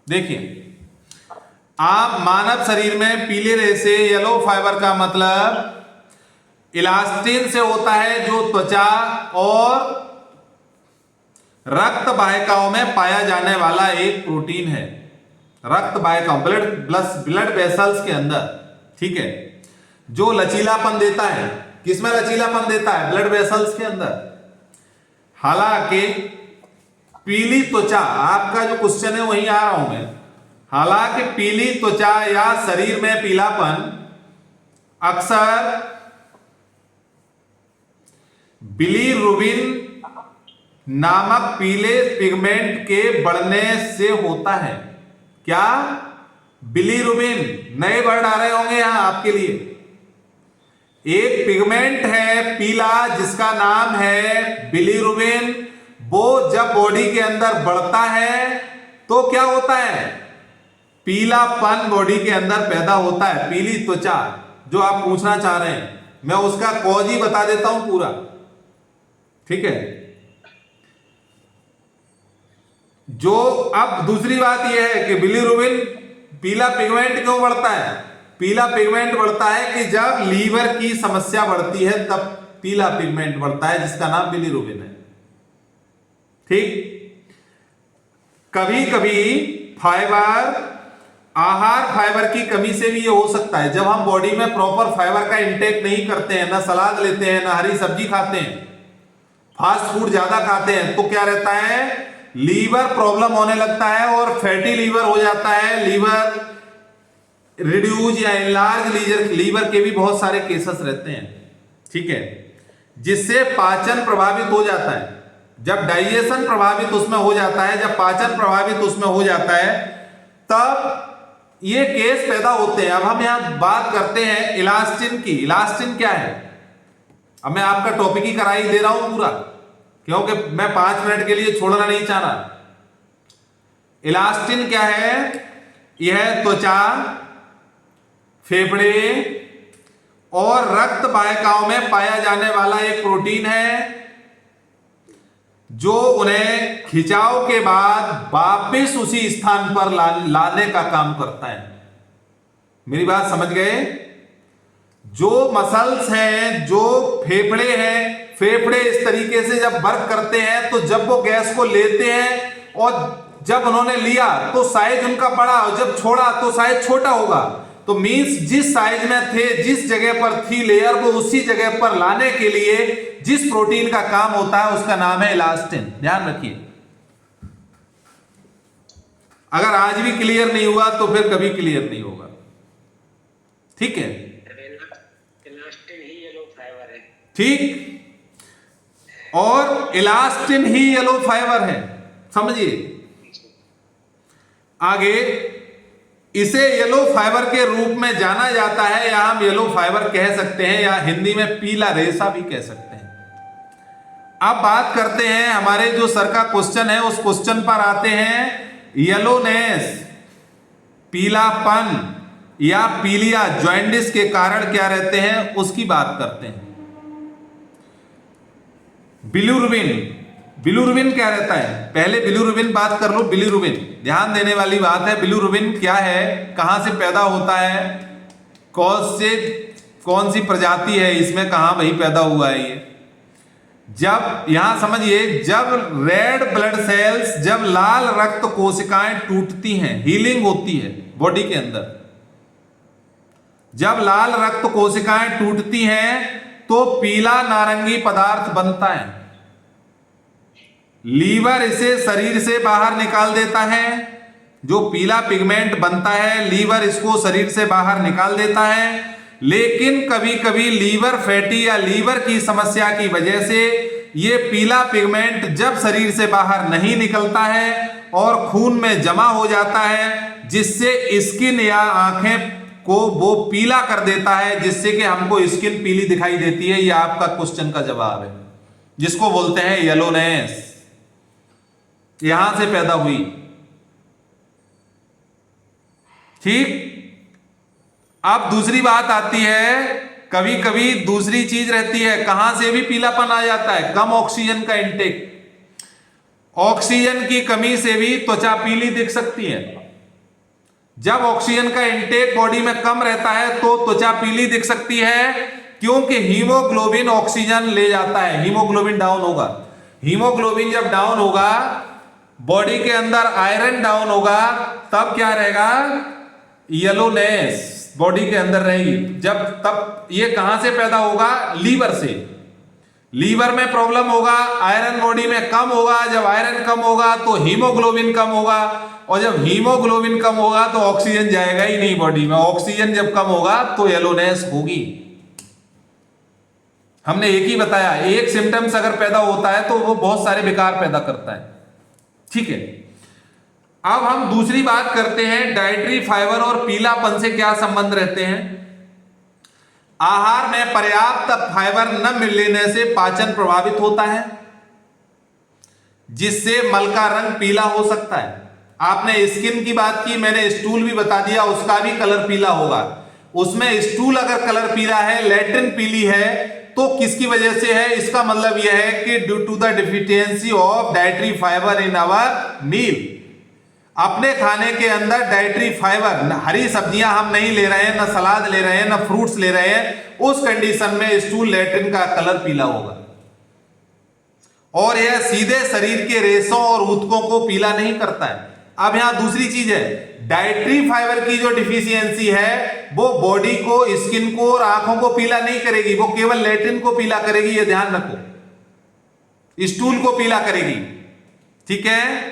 देखिए, आप मानव शरीर में पीले रेशे येलो फाइबर का मतलब इलास्टिन से होता है, जो त्वचा और रक्त वाहिकाओं में पाया जाने वाला एक प्रोटीन है। रक्त वाहिकाओं, ब्लड वेसल्स के अंदर, ठीक है, जो लचीलापन देता है। किसमें लचीलापन देता है? ब्लड वेसल्स के अंदर। हालांकि पीली त्वचा, आपका जो क्वेश्चन है वहीं आ रहा हूं मैं। हालांकि पीली त्वचा या शरीर में पीलापन अक्सर बिलीरुबिन नामक पीले पिगमेंट के बढ़ने से होता है। क्या? बिलीरुबिन। नए वर्ड आ रहे होंगे यहां आपके लिए। एक पिगमेंट है पीला जिसका नाम है बिलीरुबिन। वो जब बॉडी के अंदर बढ़ता है तो क्या होता है? पीलापन बॉडी के अंदर पैदा होता है। पीली त्वचा जो आप पूछना चाह रहे हैं, मैं उसका कॉज ही बता देता हूं पूरा, ठीक है। जो अब दूसरी बात यह है कि बिलीरुबिन पीला पिगमेंट क्यों बढ़ता है? पीला पिगमेंट बढ़ता है कि जब लीवर की समस्या बढ़ती है तब पीला पिगमेंट बढ़ता है, जिसका नाम बिलीरुबिन है, ठीक। कभी कभी फाइबर, आहार फाइबर की कमी से भी ये हो सकता है। जब हम बॉडी में प्रॉपर फाइबर का इंटेक नहीं करते हैं, ना सलाद लेते हैं, ना हरी सब्जी खाते हैं, फास्ट फूड ज्यादा खाते हैं, तो क्या रहता है? लीवर प्रॉब्लम होने लगता है और फैटी लीवर हो जाता है। लीवर रिड्यूज या इनलार्ज लीवर के भी बहुत सारे केसेस रहते हैं, ठीक है, जिससे पाचन प्रभावित हो जाता है। जब डाइजेशन प्रभावित उसमें हो जाता है, जब पाचन प्रभावित उसमें हो जाता है, तब ये केस पैदा होते हैं। अब हम यहां बात करते हैं इलास्टिन की। इलास्टिन क्या है? अब मैं आपका टॉपिक ही कराई दे रहा हूं पूरा, क्योंकि मैं 5 मिनट के लिए छोड़ना नहीं चाह रहा। इलास्टिन क्या है? यह त्वचा, फेफड़े और रक्त वाहिकाओं में पाया जाने वाला एक प्रोटीन है, जो उन्हें खिंचाव के बाद वापस उसी स्थान पर लाने का काम करता है। मेरी बात समझ गए? जो मसल्स हैं, जो फेफड़े हैं, फेफड़े इस तरीके से जब वर्क करते हैं, तो जब वो गैस को लेते हैं और जब उन्होंने लिया तो साइज उनका बड़ा, और जब छोड़ा तो साइज छोटा होगा। तो मींस जिस साइज में थे, जिस जगह पर थी लेयर, को उसी जगह पर लाने के लिए जिस प्रोटीन का काम होता है उसका नाम है इलास्टिन। ध्यान रखिए, अगर आज भी क्लियर नहीं हुआ तो फिर कभी क्लियर नहीं होगा, ठीक है। इलास्टिन ही येलो फाइबर है, ठीक, और इलास्टिन ही येलो फाइबर है, समझिए। आगे इसे येलो फाइबर के रूप में जाना जाता है, या हम येलो फाइबर कह सकते हैं, या हिंदी में पीला रेशा भी कह सकते हैं। अब बात करते हैं, हमारे जो सर का क्वेश्चन है उस क्वेश्चन पर आते हैं। येलोनेस, पीलापन या पीलिया, जॉइंडिस के कारण क्या रहते हैं उसकी बात करते हैं। बिलीरुबिन, बिलीरुबिन क्या रहता है? पहले बिलीरुबिन बात कर लो। बिलीरुबिन ध्यान देने वाली बात है। बिलीरुबिन क्या है, कहां से पैदा होता है, कौन सी प्रजाति है इसमें, कहां वही पैदा हुआ है ये? जब, यहां समझिए, जब रेड ब्लड सेल्स, जब लाल रक्त कोशिकाएं टूटती हैं, हीलिंग होती है बॉडी के अंदर, जब लाल रक्त कोशिकाएं टूटती हैं तो पीला नारंगी पदार्थ बनता है। लीवर इसे शरीर से बाहर निकाल देता है। जो पीला पिगमेंट बनता है, लीवर इसको शरीर से बाहर निकाल देता है। लेकिन कभी कभी लीवर फैटी या लीवर की समस्या की वजह से ये पीला पिगमेंट जब शरीर से बाहर नहीं निकलता है और खून में जमा हो जाता है, जिससे स्किन या आंखें को वो पीला कर देता है, जिससे कि हमको स्किन पीली दिखाई देती है। ये आपका क्वेश्चन का जवाब है, जिसको बोलते हैं येलोनेस। यहां से पैदा हुई, ठीक। अब दूसरी बात आती है, कभी कभी दूसरी चीज रहती है, कहां से भी पीलापन आ जाता है, कम ऑक्सीजन का इंटेक। ऑक्सीजन की कमी से भी त्वचा पीली दिख सकती है। जब ऑक्सीजन का इंटेक बॉडी में कम रहता है तो त्वचा पीली दिख सकती है, क्योंकि हीमोग्लोबिन ऑक्सीजन ले जाता है, हीमोग्लोबिन डाउन होगा। हीमोग्लोबिन जब डाउन होगा, बॉडी के अंदर आयरन डाउन होगा, तब क्या रहेगा, येलोनेस बॉडी के अंदर रहेगी। जब तब ये कहां से पैदा होगा, लीवर से। लीवर में प्रॉब्लम होगा, आयरन बॉडी में कम होगा। जब आयरन कम होगा तो हीमोग्लोबिन कम होगा, और जब हीमोग्लोबिन कम होगा तो ऑक्सीजन जाएगा ही नहीं बॉडी में। ऑक्सीजन जब कम होगा तो येलोनेस होगी। हमने एक ही बताया, एक सिम्टम्स अगर पैदा होता है तो वो बहुत सारे विकार पैदा करता है। ठीक है, अब हम दूसरी बात करते हैं, डाइटरी फाइबर और पीलापन से क्या संबंध रहते हैं। आहार में पर्याप्त फाइबर न मिलने से पाचन प्रभावित होता है, जिससे मल का रंग पीला हो सकता है। आपने स्किन की बात की, मैंने स्टूल भी बता दिया, उसका भी कलर पीला होगा। उसमें स्टूल अगर कलर पीला है, लैट्रिन पीली है, तो किसकी वजह से है, इसका मतलब यह है कि due to the deficiency of dietary fibre in our meal. अपने खाने के अंदर डाइटरी फाइबर, हरी सब्जियां हम नहीं ले रहे हैं, ना सलाद ले रहे हैं, ना फ्रूट्स ले रहे हैं, उस कंडीशन में स्टूल लैट्रिन का कलर पीला होगा। और यह सीधे शरीर के रेशों और ऊतकों को पीला नहीं करता है। अब यहां दूसरी चीज है, डाइटरी फाइबर की जो डिफिशियंसी है वो बॉडी को, स्किन को और आंखों को पीला नहीं करेगी, वो केवल लैट्रिन को पीला करेगी, ये ध्यान रखो, स्टूल को पीला करेगी। ठीक है,